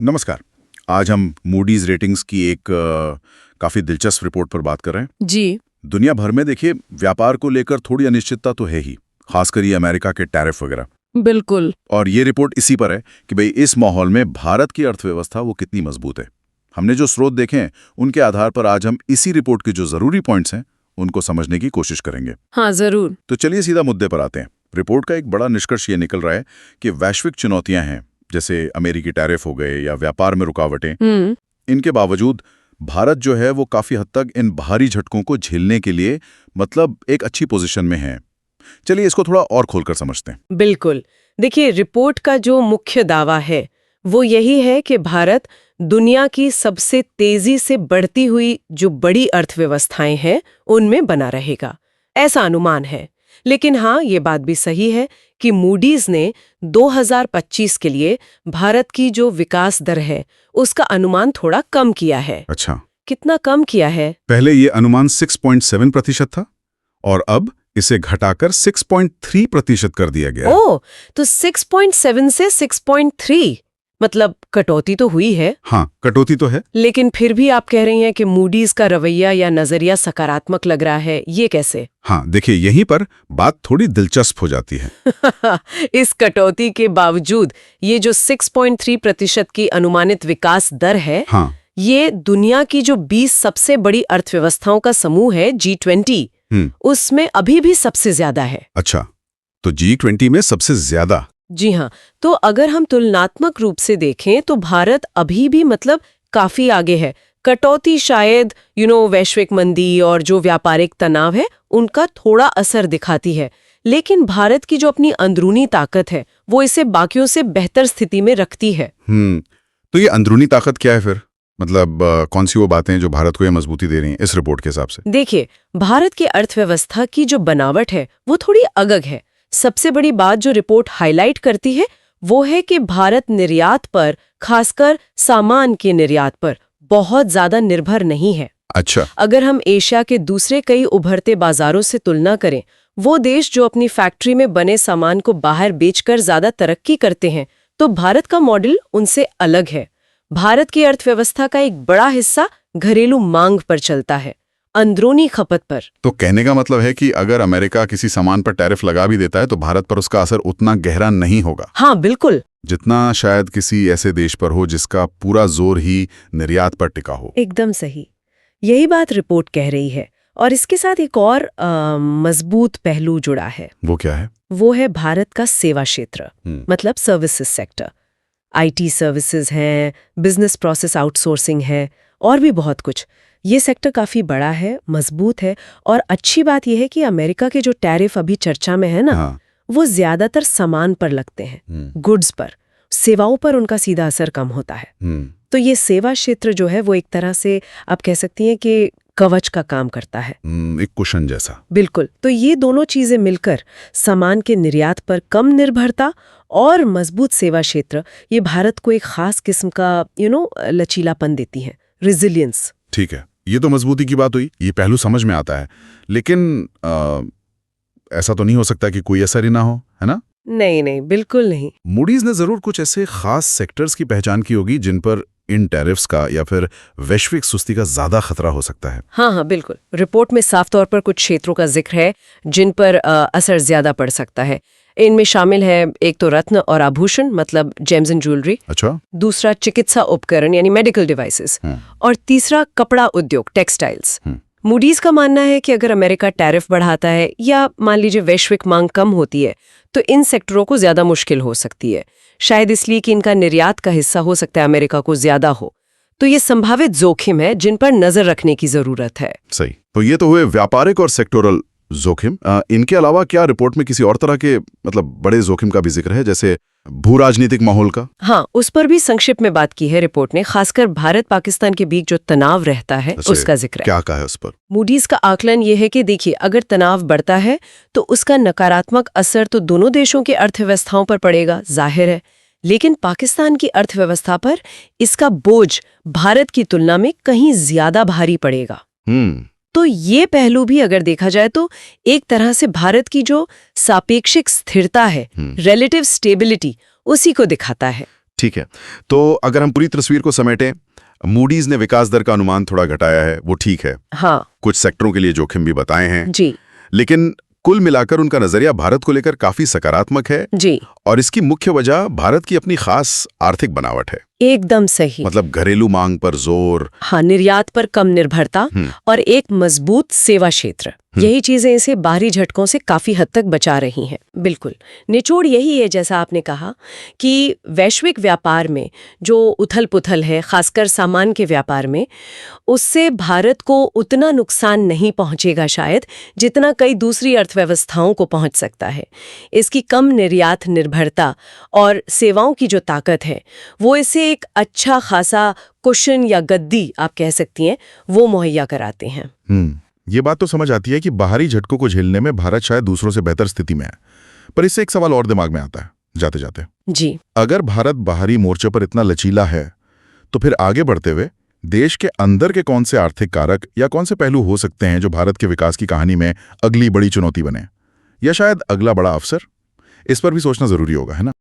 नमस्कार। आज हम मूडीज रेटिंग्स की एक काफ़ी दिलचस्प रिपोर्ट पर बात कर रहे हैं। जी। दुनिया भर में देखिए व्यापार को लेकर थोड़ी अनिश्चितता तो है ही, खासकर ये अमेरिका के टैरिफ वगैरह। बिल्कुल। और ये रिपोर्ट इसी पर है कि भाई इस माहौल में भारत की अर्थव्यवस्था वो कितनी मजबूत है। हमने जो स्रोत देखे हैं उनके आधार पर आज हम इसी रिपोर्ट के जो ज़रूरी पॉइंट्स हैं उनको समझने की कोशिश करेंगे। हाँ, जरूर। तो चलिए सीधा मुद्दे पर आते हैं। रिपोर्ट का एक बड़ा निष्कर्ष ये निकल रहा है कि वैश्विक चुनौतियां हैं, जैसे अमेरिकी टैरिफ हो गए या व्यापार में रुकावटें। इनके बावजूद भारत जो है वो काफी हद तक इन बाहरी झटकों को झेलने के लिए मतलब एक अच्छी पोजीशन में है। चलिए इसको थोड़ा और खोलकर समझते हैं। बिल्कुल। देखिए, रिपोर्ट का जो मुख्य दावा है वो यही है कि भारत दुनिया की सबसे तेजी से बढ़ती हुई जो बड़ी अर्थव्यवस्थाएं हैं उनमें बना रहेगा, ऐसा अनुमान है। लेकिन हाँ, ये बात भी सही है कि मूडीज ने 2025 के लिए भारत की जो विकास दर है उसका अनुमान थोड़ा कम किया है। अच्छा, कितना कम किया है? पहले ये अनुमान 6.7% था और अब इसे घटाकर 6.3% कर दिया गया। ओह, तो 6.7 से 6.3, मतलब कटौती तो हुई है। हाँ, कटौती तो है। लेकिन फिर भी आप कह रही हैं कि मूडीज का रवैया या नजरिया सकारात्मक लग रहा है, ये कैसे? हाँ, देखिए यहीं पर बात थोड़ी दिलचस्प हो जाती है। इस कटौती के बावजूद ये जो 6.3% की अनुमानित विकास दर है, हाँ, ये दुनिया की जो 20 सबसे बड़ी अर्थव्यवस्थाओं का समूह है G20, उसमें अभी भी सबसे ज्यादा है। अच्छा, तो G20 में सबसे ज्यादा? जी हाँ। तो अगर हम तुलनात्मक रूप से देखें तो भारत अभी भी मतलब काफी आगे है। कटौती शायद वैश्विक मंदी और जो व्यापारिक तनाव है उनका थोड़ा असर दिखाती है, लेकिन भारत की जो अपनी अंदरूनी ताकत है वो इसे बाकियों से बेहतर स्थिति में रखती है। तो ये अंदरूनी ताकत क्या है फिर? मतलब कौन सी वो बातें जो भारत को ये मजबूती दे रही हैं इस रिपोर्ट के हिसाब से? देखिए, भारत की अर्थव्यवस्था की जो बनावट है वो थोड़ी अलग है। सबसे बड़ी बात जो रिपोर्ट हाईलाइट करती है वो है कि भारत निर्यात पर, खासकर सामान के निर्यात पर बहुत ज्यादा निर्भर नहीं है। अच्छा। अगर हम एशिया के दूसरे कई उभरते बाजारों से तुलना करें, वो देश जो अपनी फैक्ट्री में बने सामान को बाहर बेचकर ज्यादा तरक्की करते हैं, तो भारत का मॉडल उनसे अलग है। भारत की अर्थव्यवस्था का एक बड़ा हिस्सा घरेलू मांग पर चलता है, अंदरूनी खपत पर। तो कहने का मतलब है कि अगर अमेरिका किसी सामान पर टैरिफ लगा भी देता है तो भारत पर उसका असर उतना गहरा नहीं होगा। हाँ, बिल्कुल। जितना शायद किसी ऐसे देश पर हो जिसका पूरा जोर ही निर्यात पर टिका हो। एकदम सही, यही बात रिपोर्ट कह रही है। और इसके साथ एक और मजबूत पहलू जुड़ा है। वो क्या है? वो है भारत का सेवा क्षेत्र, मतलब सर्विसेज सेक्टर। IT सर्विसेज हैं, बिजनेस प्रोसेस आउटसोर्सिंग है और भी बहुत कुछ। ये सेक्टर काफी बड़ा है, मजबूत है। और अच्छी बात यह है कि अमेरिका के जो टैरिफ अभी चर्चा में है ना, हाँ। वो ज्यादातर सामान पर लगते हैं, गुड्स पर। सेवाओं पर उनका सीधा असर कम होता है। तो ये सेवा क्षेत्र जो है वो एक तरह से आप कह सकती हैं कि कवच का काम करता है, एक कुशन जैसा। बिल्कुल। तो ये दोनों चीजें मिलकर सामान के निर्यात पर कम निर्भरता और मजबूत सेवा क्षेत्र, ये भारत को एक खास किस्म का लचीलापन देती है, रेजिलियंस। ठीक है, ये तो मजबूती की बात हुई, ये पहलू समझ में आता है। लेकिन ऐसा तो नहीं हो सकता कि कोई असर ही ना हो, है ना? नहीं नहीं, बिल्कुल नहीं। मूडीज ने जरूर कुछ ऐसे खास सेक्टर्स की पहचान की होगी जिन पर इन टैरिफ्स का या फिर वैश्विक सुस्ती का ज्यादा खतरा हो सकता है। हाँ, बिल्कुल। रिपोर्ट में साफ तौर पर कुछ क्षेत्रों का जिक्र है जिन पर असर ज्यादा पड़ सकता है। इनमें शामिल है एक तो रत्न और आभूषण, मतलब जेम्स एंड ज्वेलरी। अच्छा। दूसरा चिकित्सा उपकरण यानी मेडिकल डिवाइसेस। और तीसरा कपड़ा उद्योग, टेक्सटाइल्स। मूडीज का मानना है कि अगर अमेरिका टैरिफ बढ़ाता है या मान लीजिए वैश्विक मांग कम होती है तो इन सेक्टरों को ज्यादा मुश्किल हो सकती है, शायद इसलिए कि इनका निर्यात का हिस्सा हो सकता है अमेरिका को ज्यादा हो। तो ये संभावित जोखिम है जिन पर नजर रखने की जरूरत है। सही। तो ये तो हुए व्यापारिक और सेक्टोरल जोखिम। इनके अलावा क्या रिपोर्ट में किसी और तरह के मतलब बड़े जोखिम का भी जिक्र है, जैसे भू राजनीतिक माहौल का? हाँ, उस पर भी संक्षिप्त में बात की है रिपोर्ट ने। खासकर भारत पाकिस्तान के बीच जो तनाव रहता है उसका जिक्र है। क्या कहा है उस पर? मूडीज का आकलन ये है कि देखिए, अगर तनाव बढ़ता है तो उसका नकारात्मक असर तो दोनों देशों की अर्थव्यवस्थाओं पर पड़ेगा, जाहिर है। लेकिन पाकिस्तान की अर्थव्यवस्था पर इसका बोझ भारत की तुलना में कहीं ज्यादा भारी पड़ेगा। तो ये पहलू भी अगर देखा जाए तो एक तरह से भारत की जो सापेक्षिक स्थिरता है, रिलेटिव स्टेबिलिटी, उसी को दिखाता है। ठीक है, तो अगर हम पूरी तस्वीर को समेटें, मूडीज ने विकास दर का अनुमान थोड़ा घटाया है, वो ठीक है। हाँ कुछ सेक्टरों के लिए जोखिम भी बताए हैं, जी लेकिन कुल मिलाकर उनका नजरिया भारत को लेकर काफी सकारात्मक है। जी, और इसकी मुख्य वजह भारत की अपनी खास आर्थिक बनावट है। एकदम सही। मतलब घरेलू मांग पर जोर, हाँ, निर्यात पर कम निर्भरता और एक मजबूत सेवा क्षेत्र, यही चीजें इसे बाहरी झटकों से काफी हद तक बचा रही हैं। बिल्कुल, निचोड़ यही है, जैसा आपने कहा, कि वैश्विक व्यापार में जो उथल-पुथल है, खासकर सामान के व्यापार में, उससे भारत को उतना नुकसान नहीं पहुंचेगा शायद जितना कई दूसरी अर्थव्यवस्थाओं को पहुंच सकता है। इसकी कम निर्यात निर्भरता और सेवाओं की जो ताकत है, वो इसे एक अच्छा खासा कुशन या गद्दी आप कह सकती हैं, वो मुहैया कराते हैं। ये बात तो समझ आती है कि बाहरी झटकों को झेलने में भारत शायद दूसरों से बेहतर स्थिति में है। पर इससे एक सवाल और दिमाग में आता है जाते जाते। जी, अगर भारत बाहरी मोर्चे पर इतना लचीला है, तो फिर आगे बढ़ते हुए देश के अंदर के कौन से आर्थिक कारक या कौन से पहलू हो सकते हैं जो भारत के विकास की कहानी में अगली बड़ी चुनौती बने, या शायद अगला बड़ा अवसर? इस पर भी सोचना जरूरी होगा, है ना?